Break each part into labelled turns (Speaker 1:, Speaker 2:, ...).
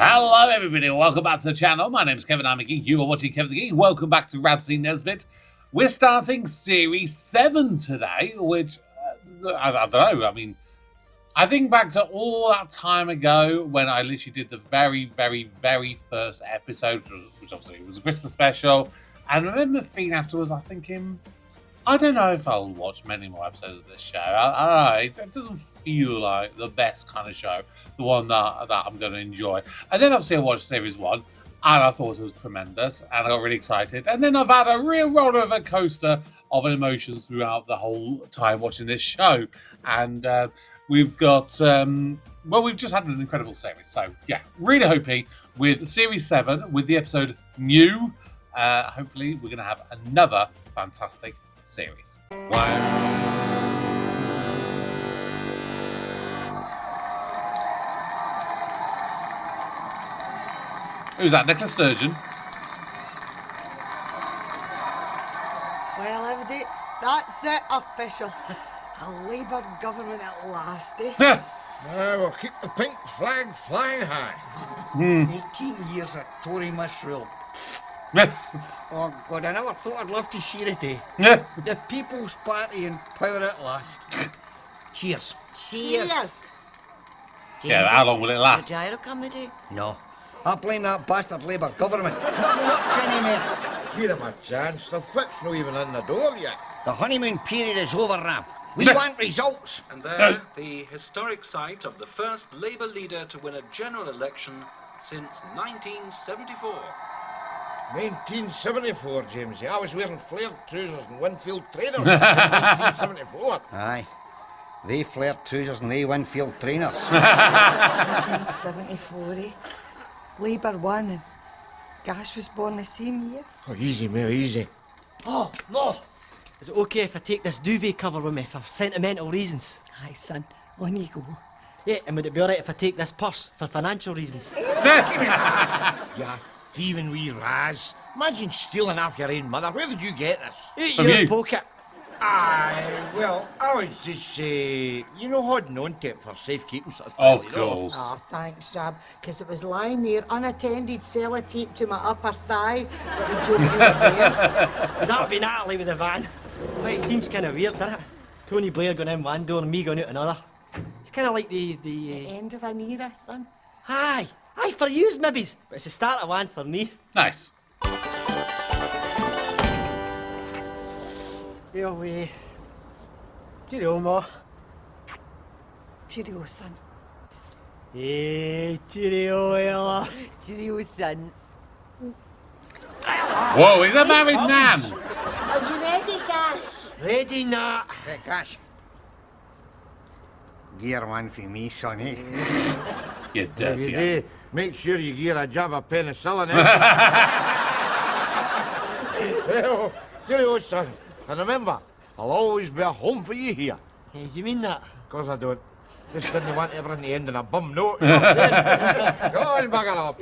Speaker 1: Hello everybody and welcome back to the channel. My name is Kevin, I'm a geek. You are watching Kevin the Geek. Welcome back to Rab C Nesbitt. We're starting Series 7 today, which, I don't know, I mean, I think back to all that time ago when I literally did the very first episode, which obviously was a Christmas special, and I remember feeling afterwards, I was thinking, I don't know if I'll watch many more episodes of this show. I don't know, it doesn't feel like the best kind of show, the one that I'm going to enjoy. And then obviously I watched Series 1, and I thought it was tremendous, and I got really excited. And then I've had a real roller coaster of emotions throughout the whole time watching this show. And we've got, we've just had an incredible series. So yeah, really hoping with Series 7, with the episode New, hopefully we're going to have another fantastic series. Who's that, Nicola Sturgeon?
Speaker 2: Well, everybody, that's it, official. A Labour government at last, eh?
Speaker 3: We'll keep the pink flag flying high.
Speaker 4: 18 years of Tory misrule. Oh God, I never thought I'd live to see a day. The People's Party in power at last. Cheers.
Speaker 2: Cheers.
Speaker 1: Yeah, how long will it last?
Speaker 5: The gyro comedy?
Speaker 4: No. I blame that bastard Labour government. Not much anymore.
Speaker 3: Give them a chance. The fit's not even in the door yet.
Speaker 4: The honeymoon period is over, Rab. We want results.
Speaker 6: And there, the historic sight of the first Labour leader to win a general election since 1974.
Speaker 3: 1974, Jamesy. I was wearing flared trousers and Winfield trainers in 1974.
Speaker 4: Aye. They flared trousers and they Winfield trainers.
Speaker 2: 1974, eh? Labour won and Gash was born the same year.
Speaker 3: Oh, easy, Mary, easy.
Speaker 7: Oh, no! Is it okay if I take this duvet cover with me for sentimental reasons?
Speaker 2: Aye, son, on you go.
Speaker 7: Yeah, and would it be alright if I take this purse for financial reasons?
Speaker 3: You thieving wee raz. Imagine stealing off your own mother. Where did you get this?
Speaker 7: You're
Speaker 1: you.
Speaker 7: a pocket.
Speaker 3: Aye, well, I was just, holding on to it for safekeeping sort of thing.
Speaker 1: Of
Speaker 3: you know.
Speaker 1: course.
Speaker 2: Oh, thanks, Rab, because it was lying there unattended, sellotape to my upper thigh. But the joke you were there.
Speaker 7: Would that be Natalie with the van? But it seems kind of weird, doesn't it? Tony Blair going in one door and me going out another. It's kind of like
Speaker 2: The end of an era, son.
Speaker 7: Aye, for yous maybe, but it's the start of one for me.
Speaker 1: Nice.
Speaker 7: Yo, cheerio, Ma.
Speaker 2: Cheerio, son.
Speaker 7: Hey, cheerio, Ella.
Speaker 5: Cheerio, son.
Speaker 1: Whoa, he's a married man.
Speaker 5: Are you ready, Gash?
Speaker 7: Ready, Nat?
Speaker 4: Hey, gosh. Gear one for me, sonny.
Speaker 1: You dirty.
Speaker 3: You do. Make sure you gear a jab of penicillin in. Well, cheerio, son. And remember, I'll always be at home for you here.
Speaker 7: Hey, do you mean that?
Speaker 3: Of course I don't. Just didn't want to bring the end in a bum note. You know what I'm saying? Go on, bugger up.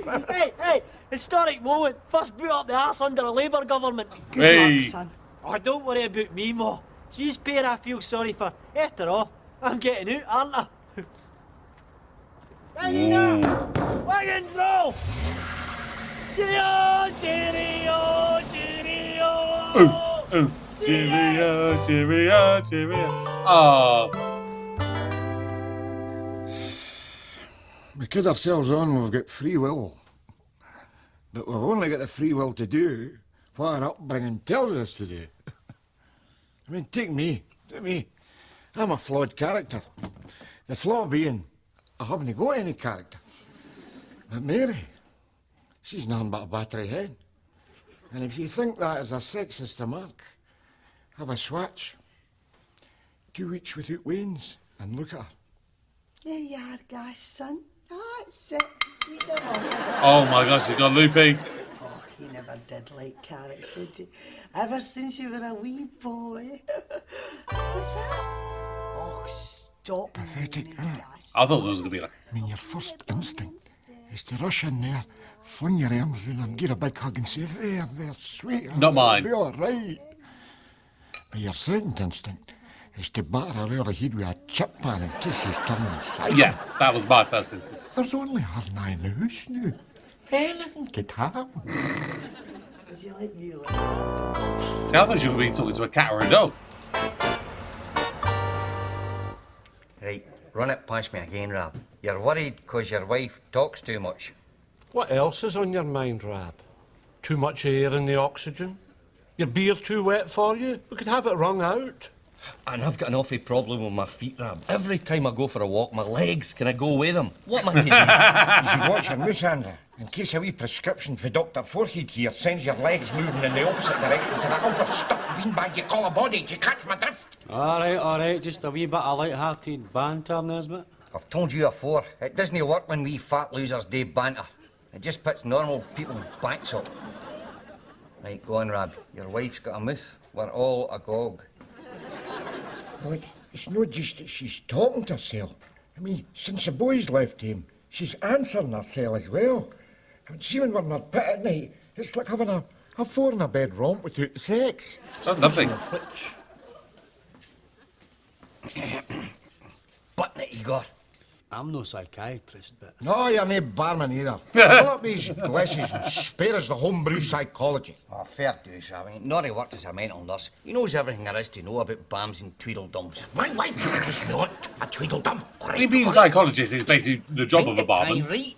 Speaker 7: Hey, historic moment. First boot up the arse under a Labour government.
Speaker 2: Good
Speaker 1: Hey.
Speaker 2: luck, son.
Speaker 7: Oh, don't worry about me, Ma. It's you pair I feel sorry for. After all, I'm getting out, aren't I? Ready now! Wagons roll! Cheerio, cheerio, cheerio!
Speaker 1: Cheerio. Oh,
Speaker 3: We kid ourselves on we've got free will. But we've only got the free will to do what our upbringing tells us to do. I mean, take me. I'm a flawed character. The flaw being, I haven't got any character. But Mary, she's nothing but a battery hen. And if you think that is a sexist remark, have a swatch. 2 weeks without wains and look at her.
Speaker 2: There you are, Gash, son. That's it. You go on.
Speaker 1: oh my gosh, he got loopy.
Speaker 2: Oh, you never did like carrots, did you? Ever since you were a wee boy. What's that? Oh, stop.
Speaker 3: Pathetic,
Speaker 2: moaning,
Speaker 3: isn't it?
Speaker 2: Gash.
Speaker 1: I thought there was going to be like,
Speaker 3: I mean, your first instinct is to rush in there, fling your arms round and give a big hug and say, there, sweet.
Speaker 1: Not mine.
Speaker 3: It'll be all right. But your second instinct is to batter her over the head with a chip pan in case she's turning side.
Speaker 1: Yeah, that was my first instinct.
Speaker 3: There's only her and I in the house now. Anything could happen.
Speaker 2: Would you like you?
Speaker 1: See, I thought you were talking to a cat or a dog.
Speaker 4: Right, run it past me again, Rab. You're worried because your wife talks too much.
Speaker 8: What else is on your mind, Rab? Too much air in the oxygen? Your beer too wet for you? We could have it wrung out.
Speaker 9: And I've got an awful problem with my feet, Rab. Every time I go for a walk, my legs, can I go with them? What am I to do?
Speaker 3: You should watch your moose, Andrew. In case a wee prescription for Dr. Forehead here sends your legs moving in the opposite direction to that overstuffed beanbag you call a body. Do you catch my drift?
Speaker 7: All right, just a wee bit of light-hearted banter, Nesbitt.
Speaker 4: I've told you afore, it doesn't work when we fat losers do banter. It just puts normal people's backs up. Right, go on, Rab. Your wife's got a mouth. We're all agog.
Speaker 3: Well, it's not just that she's talking to herself. I mean, since the boys left him, she's answering herself as well. I mean, see, when we're in our pit at night, it's like having a four-in-a-bed romp without the sex.
Speaker 1: Oh, nothing.
Speaker 8: Which?
Speaker 4: Button it, Igor.
Speaker 7: I'm no psychiatrist, but...
Speaker 3: No, you're no barman either. Pull up these glasses and spare us the homebrew psychology.
Speaker 4: Oh, fair dues, Rab. Nori worked as a mental nurse. He knows everything there is to know about bams and tweedledums.
Speaker 3: My wife is not a tweedledum.
Speaker 1: He being a psychologist is basically the job of a barman.
Speaker 4: Right.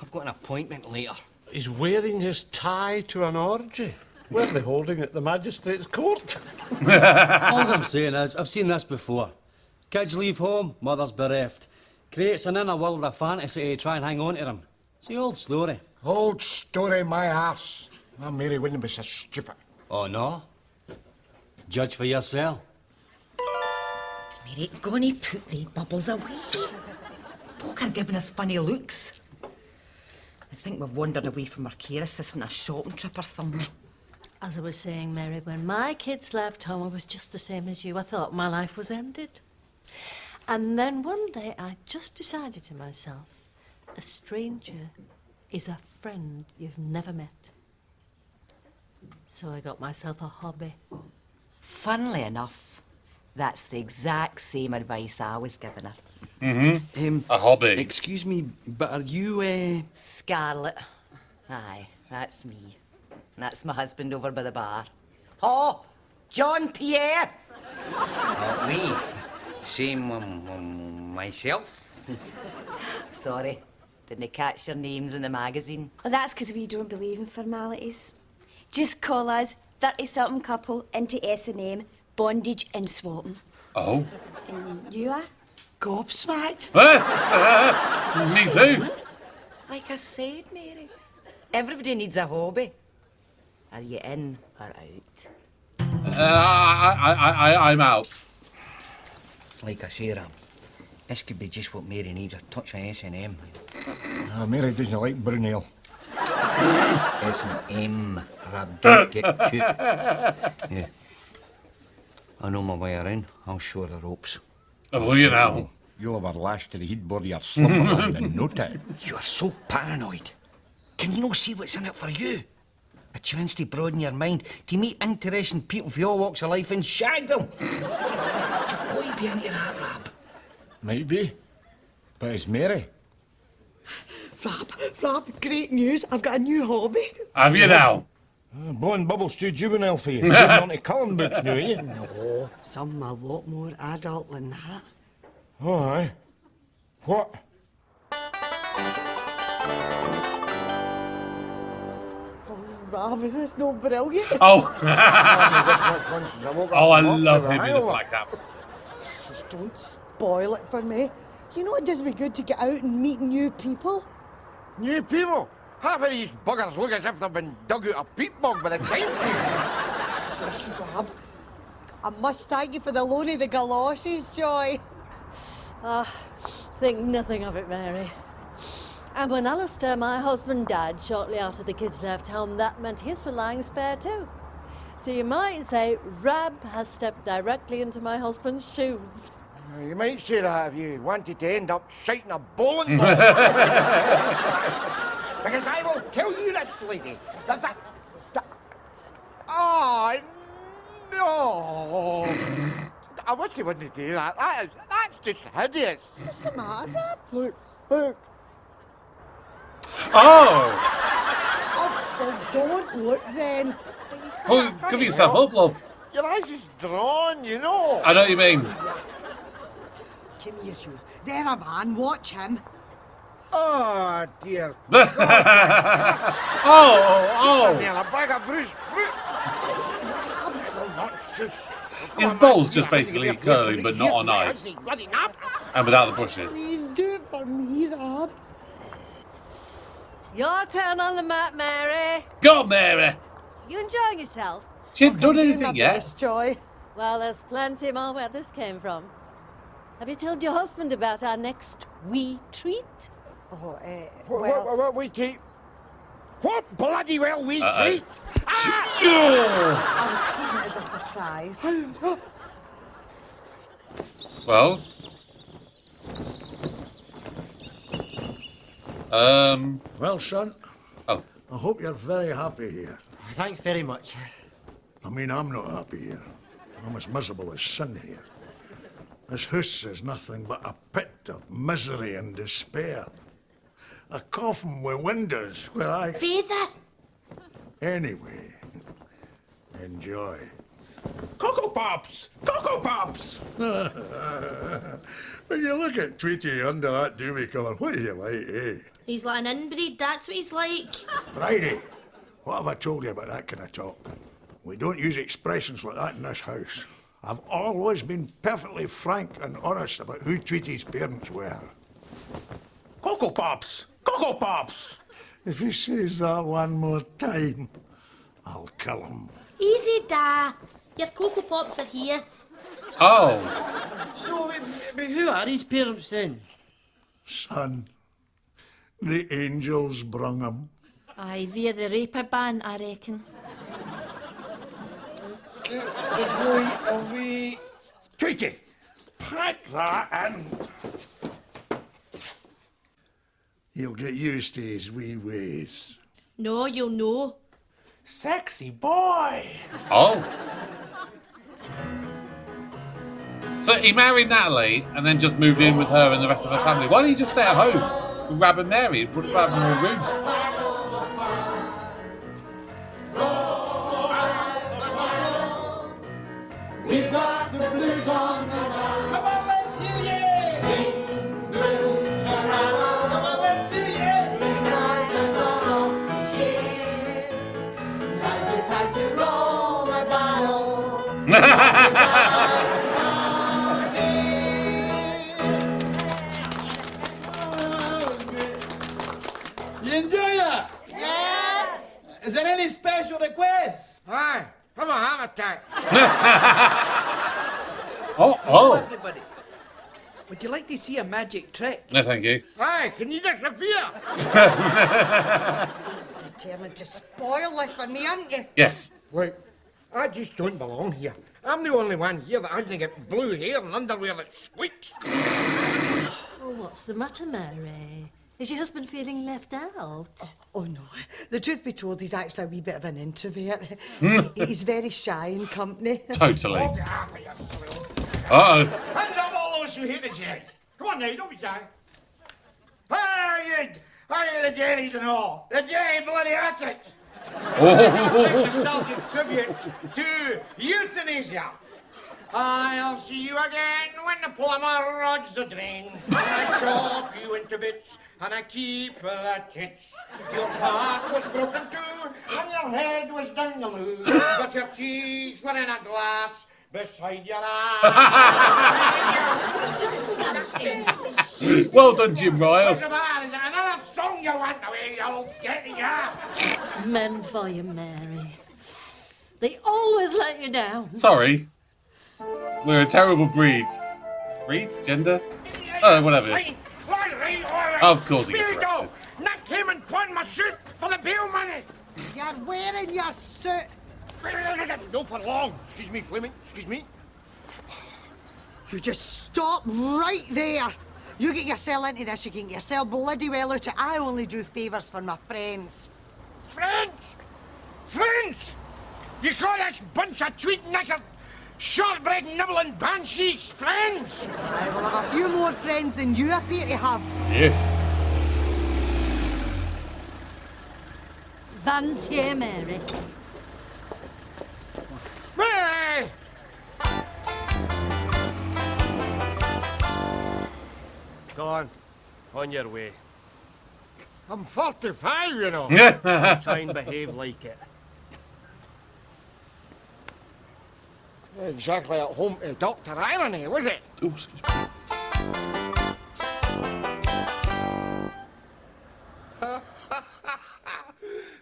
Speaker 4: I've got an appointment later.
Speaker 8: He's wearing his tie to an orgy. Where are they holding it? The magistrate's court?
Speaker 7: All I'm saying is, I've seen this before. Kids leave home, mother's bereft. Creates an inner world of fantasy to try and hang on to them. It's the old story.
Speaker 3: Old story, my ass. My Mary wouldn't be so stupid.
Speaker 7: Oh, no? Judge for yourself.
Speaker 10: Mary, gonna put the bubbles away. Folk are giving us funny looks. I think we've wandered away from our care assistant, a shopping trip or something.
Speaker 5: As I was saying, Mary, when my kids left home, I was just the same as you. I thought my life was ended. And then one day I just decided to myself, a stranger is a friend you've never met. So I got myself a hobby.
Speaker 10: Funnily enough, that's the exact same advice I was giving her.
Speaker 1: A hobby.
Speaker 9: Excuse me, but are you,
Speaker 10: Scarlet. Aye, that's me. That's my husband over by the bar. Oh, John Pierre!
Speaker 4: Not me. Same myself.
Speaker 10: Sorry, didn't catch your names in the magazine.
Speaker 5: Well, that's because we don't believe in formalities. Just call us 30-something couple into S&M, bondage and swapping.
Speaker 1: Oh.
Speaker 5: And you are?
Speaker 2: Gobsmacked.
Speaker 1: Me too.
Speaker 10: Like I said, Mary, everybody needs a hobby. Are you in or out?
Speaker 1: I'm out.
Speaker 4: It's like I say, Ram. This could be just what Mary needs, a touch of S&M.
Speaker 3: Mary doesn't like Brunel.
Speaker 4: S&M, Rab, don't get cute. Yeah. I know my way around. I'll show her the ropes.
Speaker 1: Oh, well, you know.
Speaker 3: You'll have her lashed to the headboard of your slumberland in no time.
Speaker 4: You are so paranoid. Can you not see what's in it for you? A chance to broaden your mind, to meet interesting people from all walks of life and shag them. You've got to be into that, Rab.
Speaker 3: Might be, but it's Mary.
Speaker 2: Rab, great news. I've got a new hobby.
Speaker 1: Have you now?
Speaker 3: Blowing bubbles too juvenile for you. You're on to colouring books now, eh?
Speaker 2: No, something a lot more adult than that.
Speaker 3: Oh, aye. What?
Speaker 2: Rab, is this no brilliant?
Speaker 1: Oh.
Speaker 3: I
Speaker 1: Oh, I love him in a flat cap.
Speaker 2: Just don't spoil it for me. You know it does me good to get out and meet new people.
Speaker 3: New people? Half of these buggers look as if they've been dug out of peat bog by the time.
Speaker 2: Rab, I must thank you for the loan of the galoshes, Joy.
Speaker 5: Think nothing of it, Mary. And when Alistair, my husband, died shortly after the kids left home, that meant his were lying spare too. So you might say Rab has stepped directly into my husband's shoes.
Speaker 3: You might say that if you wanted to end up shiting a bowling ball. Because I will tell you this, lady. Oh, no. I wish you wouldn't do that. That's just hideous.
Speaker 2: What's the matter, Rab?
Speaker 3: Look.
Speaker 1: Oh!
Speaker 2: Oh, don't look then.
Speaker 1: Oh, give yourself up, love.
Speaker 3: Your eyes is drawn, you know.
Speaker 1: I know what you mean.
Speaker 2: Come here, you. There a man, watch him.
Speaker 3: Oh, dear.
Speaker 1: Oh!
Speaker 3: Neil, a bag of Bruce. Well, not just.
Speaker 1: His ball's just basically curling, but not on ice. And without the bushes.
Speaker 2: Please do it for me, Rab.
Speaker 5: Your turn on the mat, Mary.
Speaker 1: Go on, Mary.
Speaker 5: You enjoying yourself?
Speaker 1: She ain't done
Speaker 2: Do my
Speaker 1: anything yet.
Speaker 2: best, Joy.
Speaker 5: Well, there's plenty more where this came from. Have you told your husband about our next wee treat?
Speaker 2: Oh,
Speaker 3: What we treat? What bloody well we treat?
Speaker 2: I was keeping it as a surprise.
Speaker 1: Well.
Speaker 11: Well, son.
Speaker 1: Oh.
Speaker 11: I hope you're very happy here.
Speaker 4: Thanks very much.
Speaker 11: I mean, I'm not happy here. I'm as miserable as sin here. This house is nothing but a pit of misery and despair. A coffin with windows where I...
Speaker 10: Father!
Speaker 11: Anyway, enjoy.
Speaker 8: Cocoa Pops! Cocoa Pops!
Speaker 11: When you look at Tweety under that doobie cover, what do you like, eh?
Speaker 10: He's like an inbreed, that's what he's like.
Speaker 11: Bridie, what have I told you about that kind of talk? We don't use expressions like that in this house. I've always been perfectly frank and honest about who Tweety's parents were.
Speaker 8: Cocoa Pops! Cocoa Pops!
Speaker 11: If he says that one more time, I'll kill him.
Speaker 10: Easy, Da. Your Cocoa Pops are here.
Speaker 1: Oh.
Speaker 4: So, but who are his parents then?
Speaker 11: Son, the angels brung him.
Speaker 10: Aye, via the raper ban, I reckon.
Speaker 3: Get the boy away.
Speaker 11: Tweety, pack that in. He'll get used to his wee ways.
Speaker 10: No, you'll know.
Speaker 8: Sexy boy!
Speaker 1: Oh. So he married Natalie and then just moved in with her and the rest of her family. Why don't you just stay at home with Rab and Mary? It would have more room.
Speaker 2: We've got the blues on the run. Come on, let's hear ye! Blues on the run. Come on, let's hear ye! We got the song of the ship. Now's the time to roll the bottle.
Speaker 4: You enjoy that?
Speaker 2: Yes!
Speaker 4: Is there any special requests?
Speaker 3: Aye, have a heart attack.
Speaker 1: Oh.
Speaker 4: Everybody, would you like to see a magic trick?
Speaker 1: No, thank you.
Speaker 3: Aye, can you disappear?
Speaker 2: Determined to spoil this for me, aren't you?
Speaker 1: Yes.
Speaker 3: Look, I just don't belong here. I'm the only one here that hasn't got blue hair and underwear that squeaks.
Speaker 5: Oh, what's the matter, Mary? Is your husband feeling left out?
Speaker 2: Oh, no. The truth be told, he's actually a wee bit of an introvert. He's very shy in company.
Speaker 1: Totally.
Speaker 3: Walk half of yourself.
Speaker 1: Uh-oh.
Speaker 3: Hands up all those who hate the Jerrys. Come on now, don't be shy. Hey, the Jerrys and all. The Jerry bloody Attics. Nostalgic tribute to euthanasia. I'll see you again when the plumber rods the drain. And I chop you into bits and I keep the tits. Your heart was broken too and your head was down the loo. But your teeth were in a glass beside your eyes.
Speaker 1: Well done, Jim Ryle.
Speaker 3: What's the matter? Is it another song you want away, you old getty ya?
Speaker 5: It's men for you, Mary. They always let you down.
Speaker 1: Sorry. We're a terrible breed. Breed? Gender? Oh, whatever.
Speaker 3: All right.
Speaker 1: Of course he gets
Speaker 3: There you go.
Speaker 1: arrested.
Speaker 3: Nick came and pawned my suit for the bail money.
Speaker 2: You're wearing your suit.
Speaker 3: No for long. Excuse me, Fleming. Excuse me.
Speaker 2: You just stop right there. You get yourself into this, you can get yourself bloody well out of it. I only do favours for my friends.
Speaker 3: Friends? Friends? You call this bunch of tweet knickers shortbread nibbling banshees, friends!
Speaker 10: I will have a few more friends than you appear to have.
Speaker 1: Yes.
Speaker 5: Van's here, Mary.
Speaker 3: Mary!
Speaker 12: Go on your way.
Speaker 3: I'm 45, you know.
Speaker 12: Try and behave like it.
Speaker 3: Exactly at home to Dr. Irony, was it?
Speaker 1: Ooh, excuse me.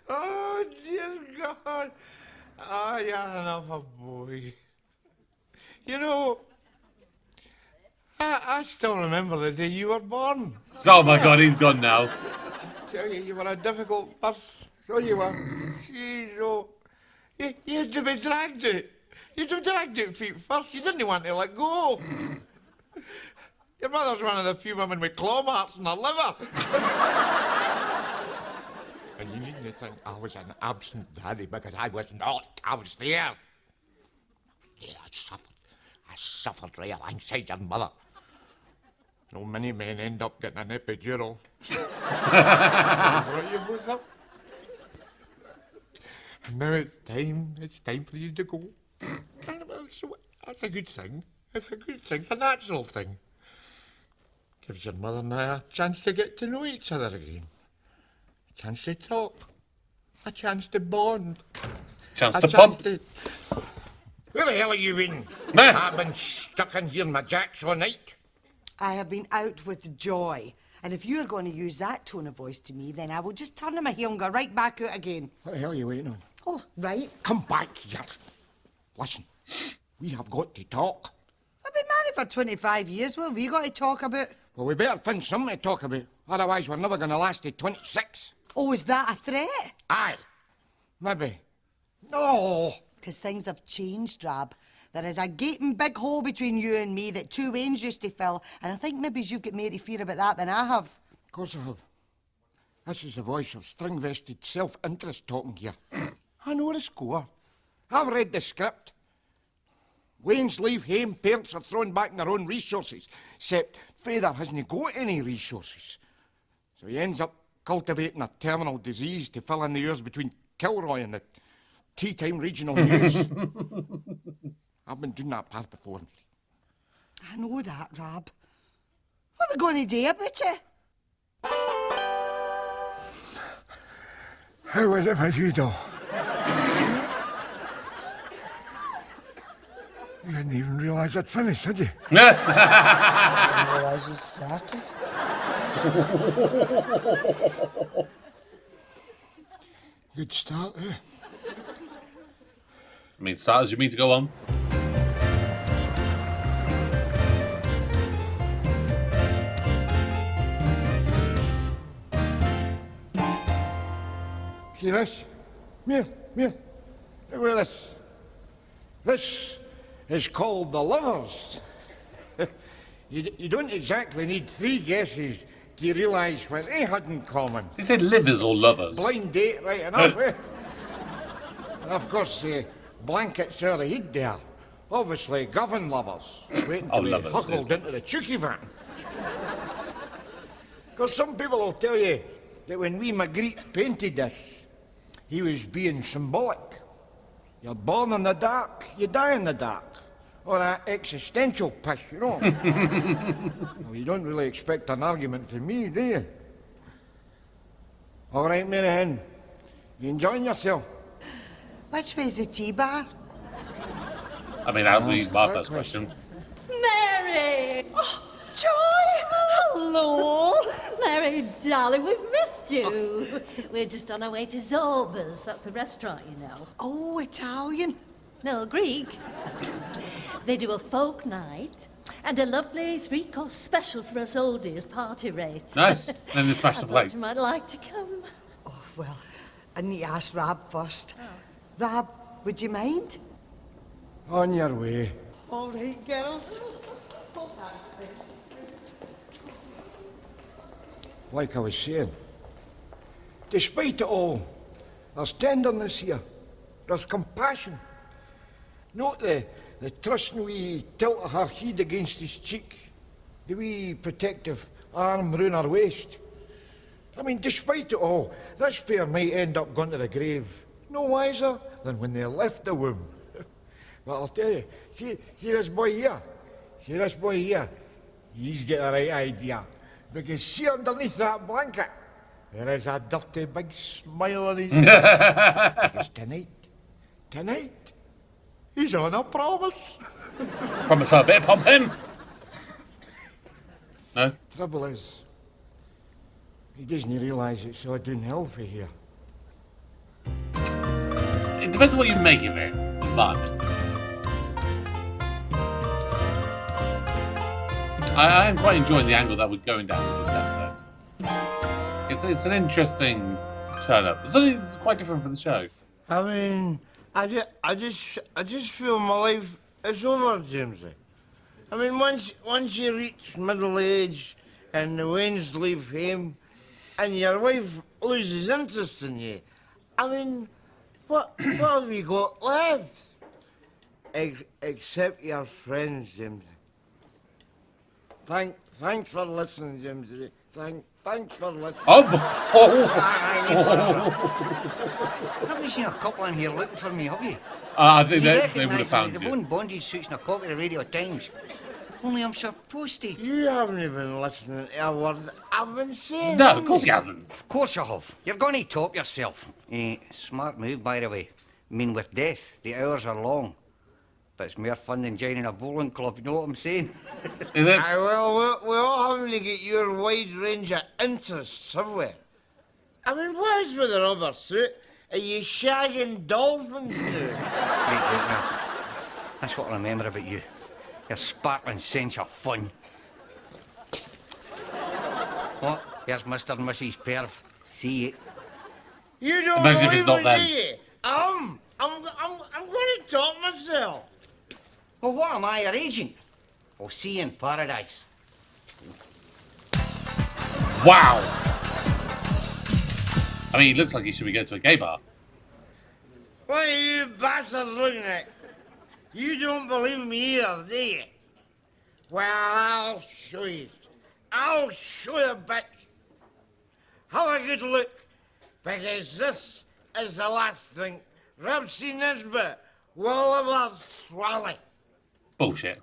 Speaker 11: Oh, dear God. Oh, you're enough a boy. You know, I still remember the day you were born.
Speaker 1: Oh my God, he's gone now.
Speaker 11: Tell you were a difficult birth. So you were. Jeez, oh. You had to be dragged out. You had to be dragged out feet first. You didn't want to let go. Your mother's one of the few women with claw marks in her liver. And you needn't think I was an absent daddy, because I was not. I was there. Yeah, I suffered right alongside your mother. So many men end up getting an epidural. Brought you both up. And now it's time for you to go. And that's a good thing. It's a good thing. It's a natural thing. Gives your mother and I a chance to get to know each other again. A chance to talk. A chance to bond.
Speaker 1: Chance to pump.
Speaker 3: Where the hell are you been? I've been stuck in here in my jacks all night.
Speaker 10: I have been out with joy. And if you're going to use that tone of voice to me, then I will just turn my heel and go right back out again.
Speaker 3: What the hell are you waiting on?
Speaker 10: Oh, right.
Speaker 3: Come back here. Listen, we have got to talk.
Speaker 10: I've been married for 25 years. What have you got to talk about?
Speaker 3: Well, we better find something to talk about. Otherwise, we're never going to last to 26.
Speaker 10: Oh, is that a threat?
Speaker 3: Aye. Maybe. No.
Speaker 10: Because things have changed, Rab. There is a gaping big hole between you and me that two Waynes used to fill, and I think maybe you've got more to fear about that than I have.
Speaker 3: Of course I have. This is the voice of string-vested self-interest talking here. I know the score. I've read the script. Wayne's leave home, parents are thrown back in their own resources, except Father hasn't got any resources. So he ends up cultivating a terminal disease to fill in the years between Kilroy and the Tea Time Regional News. I've been doing that path before.
Speaker 10: I know that, Rab. What are we going to do about it?
Speaker 3: How was it for you, though? You didn't even realise I'd finished, did you?
Speaker 10: I didn't realise it started.
Speaker 3: Good start, eh?
Speaker 1: I mean, stars, you mean to go on?
Speaker 3: See this? Here. Look at this. This is called the livers. You don't exactly need 3 guesses to realise what they had in common.
Speaker 1: He said livers or lovers.
Speaker 3: Blind date, right enough, eh? And of course, the blankets are the head there. Obviously, govern lovers. Waiting to be
Speaker 1: lovers,
Speaker 3: huckled
Speaker 1: yes.
Speaker 3: into the chooky van. Because some people will tell you that when wee Magritte painted this, he was being symbolic. You're born in the dark, you die in the dark. Or that existential pish, you know. Well, you don't really expect an argument from me, do you? All right, Mary Hen, you enjoying yourself?
Speaker 10: Which way's the tea bar?
Speaker 1: I mean, that would be my first question.
Speaker 5: Mary! Oh, Joy! Hello! Mary, darling, we've missed you. We're just on our way to Zorba's. That's a restaurant, you know.
Speaker 10: Oh, Italian.
Speaker 5: No, Greek. They do a folk night and a lovely 3-course special for us oldies, party rate.
Speaker 1: Nice. Then they smash the
Speaker 5: I thought
Speaker 1: plates.
Speaker 5: you might like to come.
Speaker 10: Oh, well, I need to ask Rab first. Rab, would you mind?
Speaker 3: On your way.
Speaker 10: All right, girls.
Speaker 3: Like I was saying, despite it all, there's tenderness here. There's compassion. Note the the trusting wee tilt of her head against his cheek, the wee protective arm round her waist. I mean, despite it all, this pair might end up going to the grave no wiser than when they left the womb. But I'll tell you, see this boy here? See this boy here? He's got the right idea. Because see underneath that blanket, there is a dirty big smile on his face. Because tonight, he's on a promise.
Speaker 1: Promise her a bit of pumping. No?
Speaker 3: Trouble is, he doesn't realise it's all downhill for here.
Speaker 1: It depends on what you make of it, is my opinion. I am quite enjoying the angle that we're going down with this episode. It's an interesting turn up. It's quite different from the show.
Speaker 13: I mean, I just feel my life is over, Jamesy. I mean, once you reach middle age and the winds leave home and your wife loses interest in you, I mean, what have you got left? Except your friends, Jamesy. Thanks for listening, Jamesy. Thanks for listening.
Speaker 4: Haven't you seen a couple in here looking for me, have you?
Speaker 1: I think they would have found
Speaker 4: They've
Speaker 1: you.
Speaker 4: own bondage suits and a copy of the Radio Times. Only I'm supposed to.
Speaker 13: You haven't even listened to a word I've been saying.
Speaker 1: No, of course he hasn't.
Speaker 4: Of course you have. You're going to top yourself. Smart move, by the way. I mean, with death, the hours are long. But it's more fun than joining a bowling club, you know what I'm saying?
Speaker 1: Is it?
Speaker 13: Well, we're all having to get your wide range of interests somewhere. I mean, what is with the rubber suit? Are you shagging dolphins now?
Speaker 4: Great joke, now. That's what I remember about you. Your sparkling sense of fun. What? Here's Mr. and Mrs. Perv. See you.
Speaker 13: You don't
Speaker 1: Imagine if
Speaker 13: believe
Speaker 1: it's not
Speaker 13: me,
Speaker 1: them.
Speaker 13: do you? I'm going to top myself.
Speaker 4: Well, what am I, your agent? I'll see you in paradise.
Speaker 1: Wow. I mean, he looks like he should be going to a gay bar.
Speaker 13: What are you bastards looking at? You don't believe me either, do you? Well, I'll show you. I'll show you, bitch. Have a good look, because this is the last thing Rab C Nesbitt will ever swallow.
Speaker 1: Bullshit.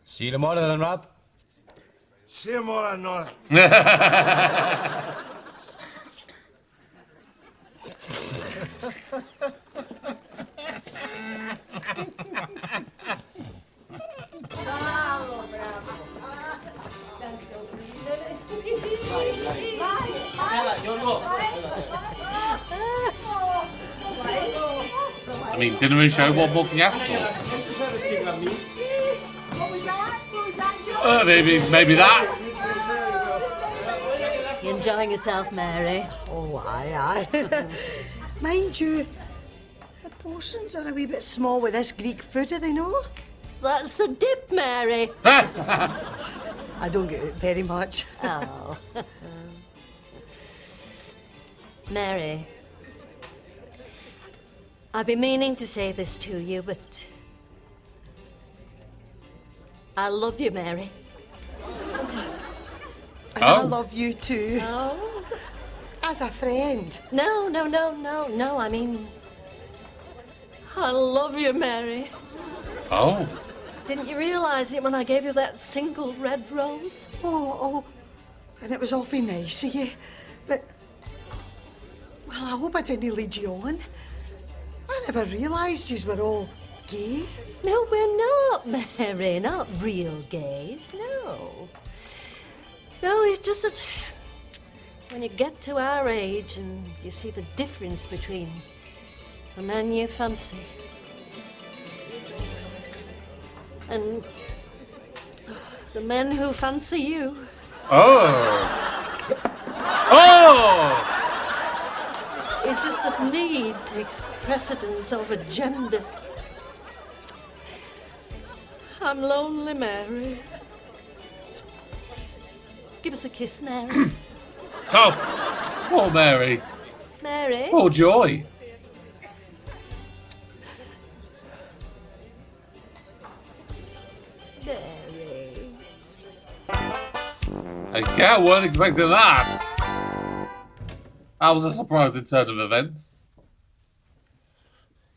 Speaker 7: See you tomorrow then, Rab.
Speaker 13: See you tomorrow, Nora.
Speaker 1: I mean, didn't really show what more can you ask for? Maybe that.
Speaker 5: You enjoying yourself, Mary?
Speaker 14: Oh, aye. Mind you, the portions are a wee bit small with this Greek food, are they no?
Speaker 5: That's the dip, Mary.
Speaker 14: I don't get it very much.
Speaker 5: Oh. Mary, I've been meaning to say this to you, but I love you, Mary.
Speaker 14: And I love you too.
Speaker 5: Oh.
Speaker 14: As a friend.
Speaker 5: No. I mean, I love you, Mary.
Speaker 1: Oh.
Speaker 5: Didn't you realise it when I gave you that single red rose?
Speaker 14: Oh, and it was awfully nice of you. But, well, I hope I didn't lead you on. I never realised you were all gay.
Speaker 5: No, we're not, Mary. Not real gays, no. No, it's just that when you get to our age and you see the difference between the man you fancy and the men who fancy you.
Speaker 1: Oh!
Speaker 5: It's just that need takes precedence over gender. I'm lonely, Mary. Give us a kiss, Mary.
Speaker 1: Oh, poor Mary.
Speaker 5: Mary?
Speaker 1: Oh, joy. Okay, I weren't expecting that. That was a surprising turn of events.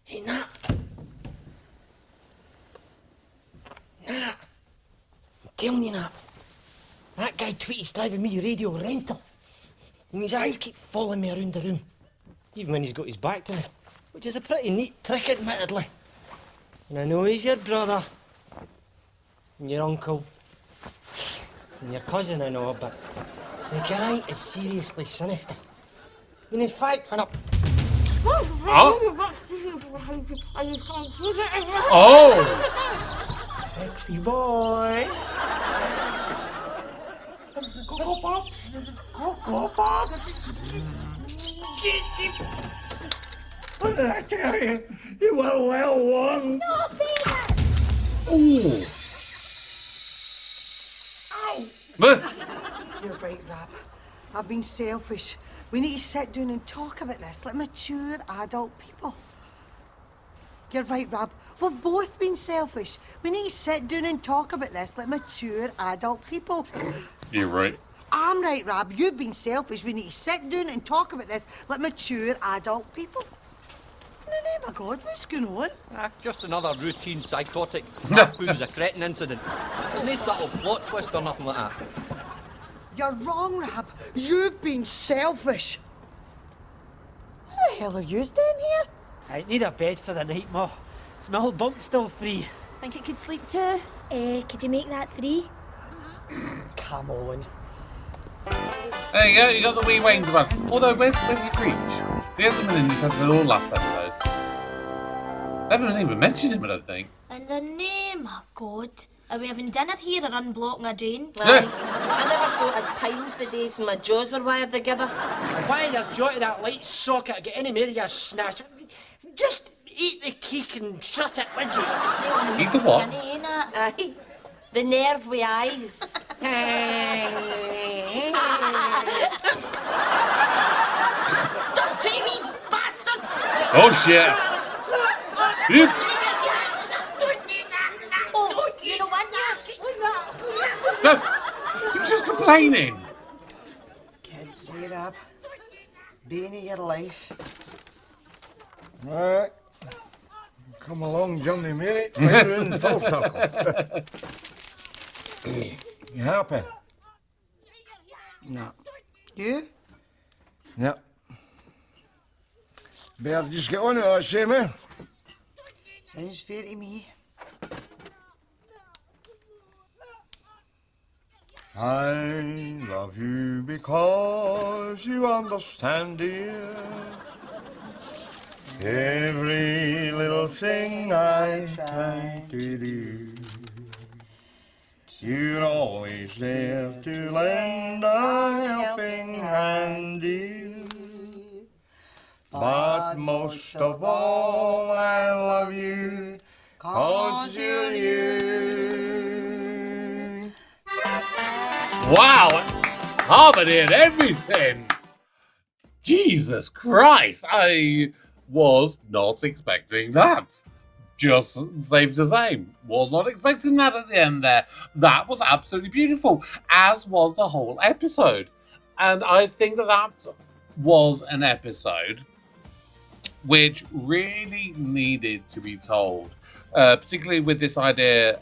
Speaker 13: Hey, Nat. Nat. I'm telling you, Nat. That guy Tweety's driving me radio rental. And his eyes keep following me around the room. Even when he's got his back to me. Which is a pretty neat trick, admittedly. And I know he's your brother. And your uncle. And your cousin, I know, but the guy is seriously sinister. And in fact, when I...
Speaker 1: Oh!
Speaker 13: Sexy boy!
Speaker 2: Cocoa Pops! Cocoa Pops!
Speaker 13: Get him!
Speaker 11: What did I tell you? You were well warned.
Speaker 2: No, Peter!
Speaker 1: Ooh!
Speaker 2: Ow!
Speaker 14: You're right, Rab. I've been selfish. We need to sit down and talk about this like mature adult people. You're right, Rab. We've both been selfish. We need to sit down and talk about this like mature adult people.
Speaker 1: You're right.
Speaker 14: I'm right, Rab. You've been selfish. We need to sit down and talk about this like mature adult people. In the name of God, what's going on?
Speaker 9: Just another routine psychotic. That was a cretin incident. There's no subtle plot twist or nothing like that.
Speaker 14: You're wrong, Rab. You've been selfish. What the hell are you doing here?
Speaker 15: I need a bed for the night, Ma. Is my old bunk still free?
Speaker 16: Think it could sleep too? Could you make that 3?
Speaker 15: Come on.
Speaker 1: There you go, you got the wee Wayne's one. Although, where's Screech? He hasn't been in this episode all last episode. I haven't even mentioned him, I don't think.
Speaker 16: In the name of God. Are we having dinner here or unblocking a drain?
Speaker 5: Aye. I never thought I'd pine for days when my jaws were wired together.
Speaker 15: Why you're jaw to that light socket to get any more of your snatch? Just eat the cake and shut it, would you?
Speaker 1: Eat the what?
Speaker 16: Skinny, ain't it?
Speaker 5: Aye. The nerve with eyes.
Speaker 16: Dirty wee bastard!
Speaker 1: Oh, shit.
Speaker 16: Oh, you know what, yes?
Speaker 1: He was just complaining.
Speaker 14: Kids, say, Rab. Bane of your life.
Speaker 3: Right. Come along, Johnny, mate. Right round full circle. You happy?
Speaker 14: No. You?
Speaker 3: Yep. Better just get on it, I say, man.
Speaker 14: Sounds fair to me.
Speaker 3: I love you because you understand, dear. Every little thing I try to do, you're always there to lend a helping hand, dear. But most of all, I love you 'cause you're you.
Speaker 1: Wow! Harmony and everything! Jesus Christ! I was not expecting that. Just safe to say, was not expecting that at the end there. That was absolutely beautiful, as was the whole episode. And I think that was an episode which really needed to be told, particularly with this idea.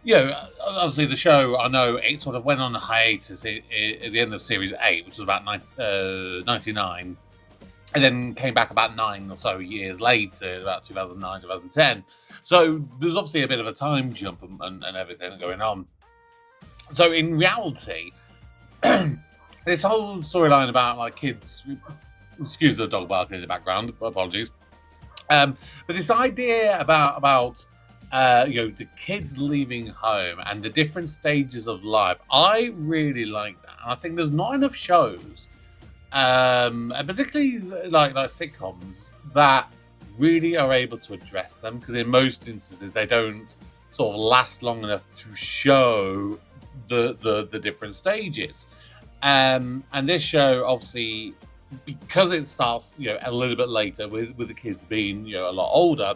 Speaker 1: Obviously the show, I know it sort of went on a hiatus at the end of series 8, which was about 99, and then came back about 9 or so years later, about 2009, 2010. So there's obviously a bit of a time jump and everything going on. So in reality, this whole storyline about like kids, excuse the dog barking in the background, apologies. But this idea about the kids leaving home and the different stages of life, I really like that. And I think there's not enough shows, and particularly like sitcoms, that really are able to address them, because in most instances they don't sort of last long enough to show the different stages. And this show, obviously, because it starts a little bit later with the kids being a lot older,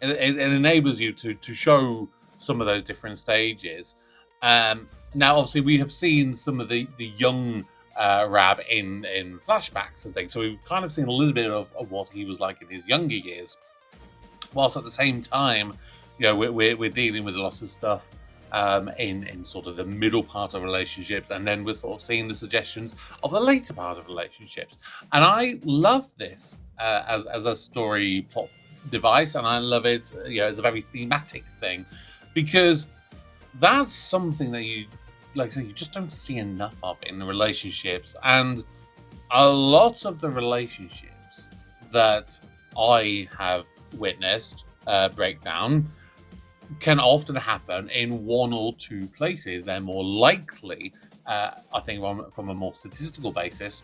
Speaker 1: it enables you to show some of those different stages. And Now, obviously, we have seen some of the young Rab in flashbacks and things, so we've kind of seen a little bit of what he was like in his younger years. Whilst at the same time, we're dealing with a lot of stuff in sort of the middle part of relationships, and then we're sort of seeing the suggestions of the later part of relationships. And I love this as a story plot device, and I love it as a very thematic thing, because that's something that you, like I said, you just don't see enough of in the relationships. And a lot of the relationships that I have witnessed breakdown can often happen in one or two places. They're more likely, I think, from a more statistical basis,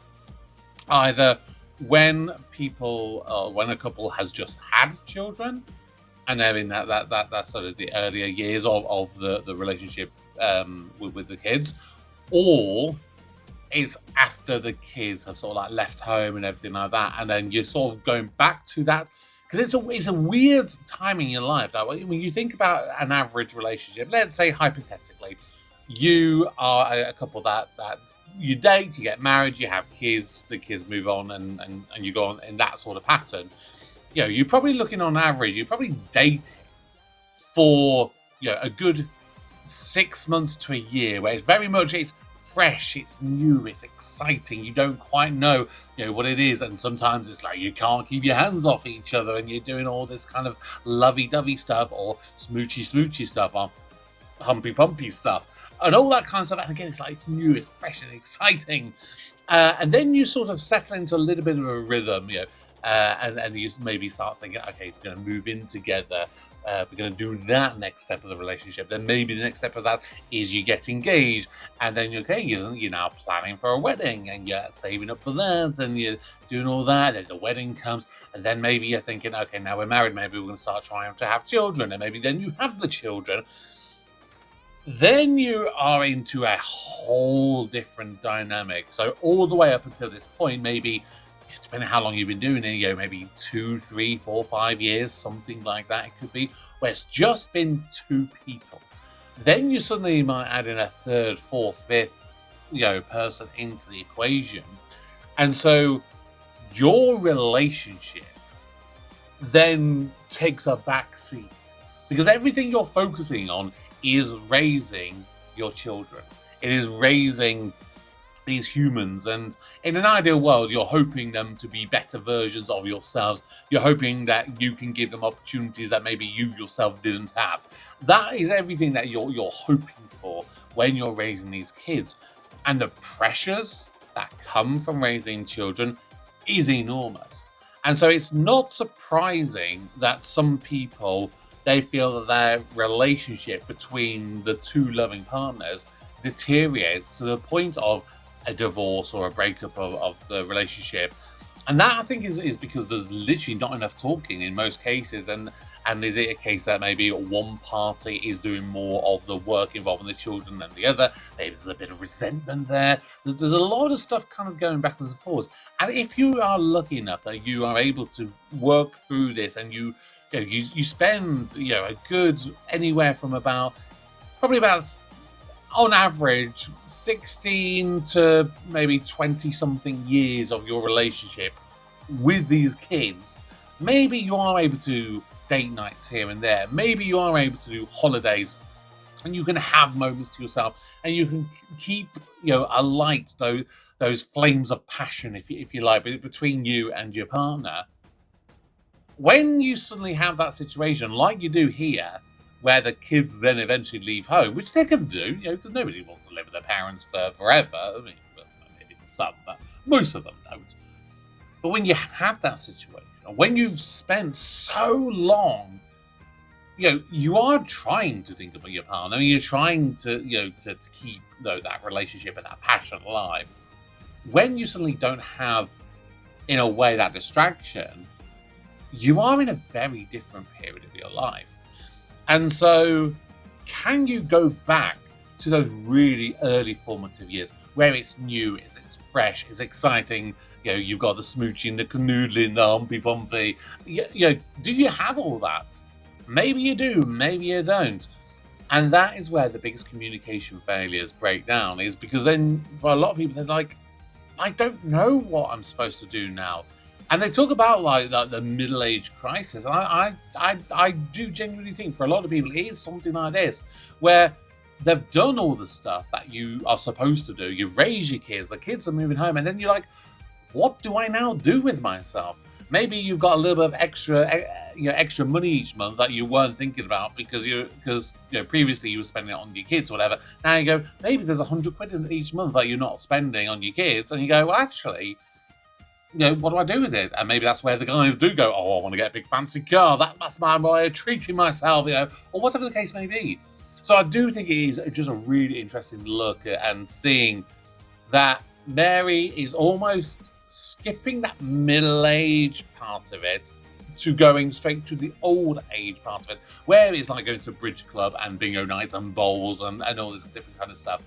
Speaker 1: either when when a couple has just had children and they're in that sort of the earlier years of the relationship with the kids, or it's after the kids have sort of like left home and everything like that, and then you're sort of going back to that, because it's a weird time in your life. Now, when you think about an average relationship, let's say hypothetically, you are a couple that you date, you get married, you have kids, the kids move on, and you go on in that sort of pattern. You're probably looking on average, you're probably dating for a good 6 months to a year, where it's fresh, it's new, it's exciting. You don't quite know, what it is, and sometimes it's like you can't keep your hands off each other, and you're doing all this kind of lovey-dovey stuff, or smoochy stuff, or humpy-pumpy stuff, and all that kind of stuff. And again, it's like it's new, it's fresh, and exciting. And then you sort of settle into a little bit of a rhythm, and you maybe start thinking, okay, we're going to move in together. We're going to do that next step of the relationship. Then maybe the next step of that is you get engaged, and then you're now planning for a wedding, and you're saving up for that, and you're doing all that. Then the wedding comes, and then maybe you're thinking, okay, now we're married, maybe we're going to start trying to have children, and maybe then you have the children. Then you are into a whole different dynamic. So all the way up until this point, maybe, depending on how long you've been doing it, maybe 2, 3, 4, 5 years, something like that. It could be where it's just been two people. Then you suddenly might add in a third, fourth, fifth, person into the equation, and so your relationship then takes a back seat, because everything you're focusing on is raising your children. It is raising these humans, and in an ideal world, you're hoping them to be better versions of yourselves. You're hoping that you can give them opportunities that maybe you yourself didn't have. That is everything that you're hoping for when you're raising these kids. And the pressures that come from raising children is enormous. And so it's not surprising that some people, they feel that their relationship between the two loving partners deteriorates to the point of a divorce or a breakup of the relationship. And that, I think, is because there's literally not enough talking in most cases. And is it a case that maybe one party is doing more of the work involving the children than the other? Maybe there's a bit of resentment there. There's a lot of stuff kind of going backwards and forwards. And if you are lucky enough that you are able to work through this, and you spend a good anywhere from about on average 16 to maybe 20 something years of your relationship with these kids, maybe you are able to date nights here and there, maybe you are able to do holidays, and you can have moments to yourself, and you can keep alight those flames of passion, if you like, between you and your partner. When you suddenly have that situation like you do here, where the kids then eventually leave home, which they can do, because nobody wants to live with their parents for forever. I mean, maybe some, but most of them don't. But when you have that situation, when you've spent so long, you are trying to think about your partner. I mean, you're trying to, to keep that relationship and that passion alive. When you suddenly don't have, in a way, that distraction, you are in a very different period of your life. And so, can you go back to those really early formative years where it's new, it's fresh, it's exciting, you've got the smooching, the canoodling, the humpy-pumpy, do you have all that? Maybe you do, maybe you don't. And that is where the biggest communication failures break down, is because then for a lot of people, they're like, I don't know what I'm supposed to do now. And they talk about like the middle-age crisis. And I do genuinely think for a lot of people, it is something like this, where they've done all the stuff that you are supposed to do. You've raised your kids, the kids are moving home, and then you're like, what do I now do with myself? Maybe you've got a little bit of extra money each month that you weren't thinking about because previously you were spending it on your kids or whatever. Now you go, maybe there's £100 in each month that you're not spending on your kids, and you go, well, actually, what do I do with it? And maybe that's where the guys do go, oh, I want to get a big fancy car. That's my way of treating myself, or whatever the case may be. So I do think it is just a really interesting look at and seeing that Mary is almost skipping that middle-age part of it to going straight to the old age part of it, where it's like going to a bridge club and bingo nights and bowls and all this different kind of stuff.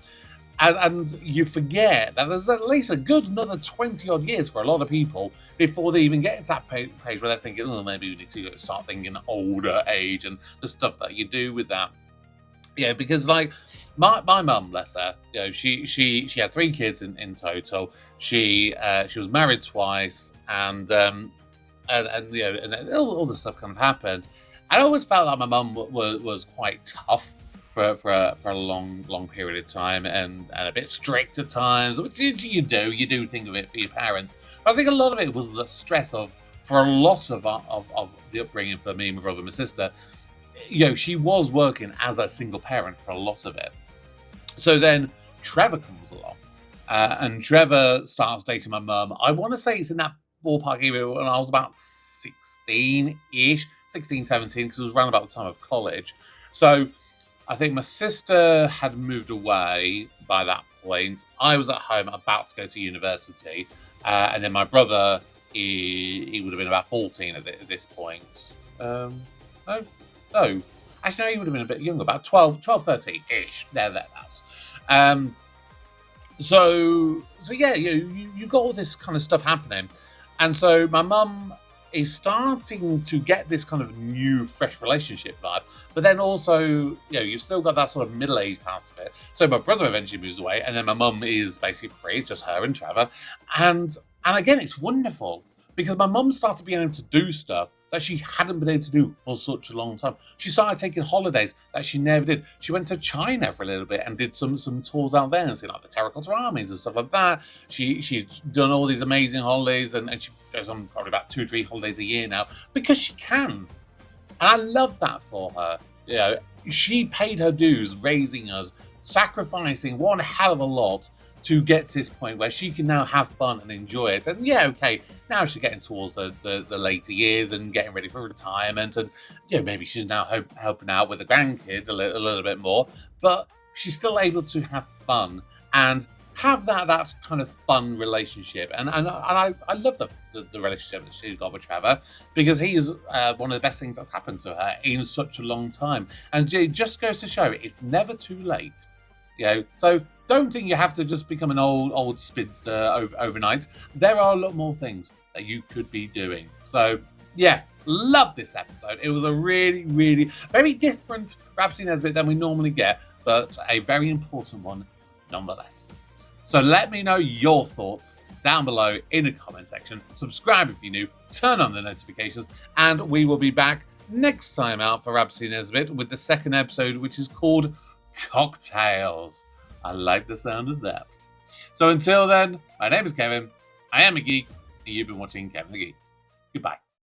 Speaker 1: And you forget that there's at least a good another 20-odd years for a lot of people before they even get into that page where they're thinking, oh, maybe we need to start thinking older age and the stuff that you do with that. Yeah, because like my mum, bless her, she had 3 kids in total. She was married twice, and all this stuff kind of happened. I always felt like my mum was quite tough for a long period of time, and a bit strict at times, which you do think of it for your parents. But I think a lot of it was the stress for a lot of the upbringing for me, my brother, and my sister. She was working as a single parent for a lot of it. So then Trevor comes along, and Trevor starts dating my mum. I want to say it's in that ballpark area when I was about 16-ish, 16, 17, because it was around about the time of college. So I think my sister had moved away by that point. I was at home about to go to university, and then my brother, he would have been about 14 at this point. No. Actually, no, he would have been a bit younger, about 12, 13-ish. Thereabouts. So yeah, you got all this kind of stuff happening. And so my mum is starting to get this kind of new, fresh relationship vibe. But then also, you've still got that sort of middle-aged part of it. So my brother eventually moves away, and then my mum is basically free. It's just her and Trevor. And again, it's wonderful because my mum started being able to do stuff that she hadn't been able to do for such a long time. She started taking holidays that she never did. She went to China for a little bit and did some tours out there and see like the terracotta armies and stuff like that. She's done all these amazing holidays, and she goes on probably about 2-3 holidays a year now because she can. And I love that for her. She paid her dues raising us, sacrificing one hell of a lot to get to this point where she can now have fun and enjoy it. And now she's getting towards the later years and getting ready for retirement, and maybe she's now helping out with the grandkids a little bit more, but she's still able to have fun and have that kind of fun relationship. And I love the relationship that she's got with Trevor, because he's one of the best things that's happened to her in such a long time. And it just goes to show it's never too late. So don't think you have to just become an old spinster overnight. There are a lot more things that you could be doing. So yeah, love this episode. It was a really, really very different Rab C Nesbitt than we normally get, but a very important one nonetheless. So let me know your thoughts down below in the comment section. Subscribe if you're new, turn on the notifications, and we will be back next time out for Rab C Nesbitt with the second episode, which is called Cocktails. I like the sound of that. So until then, my name is Kevin, I am a geek, and you've been watching Kevin the Geek. Goodbye.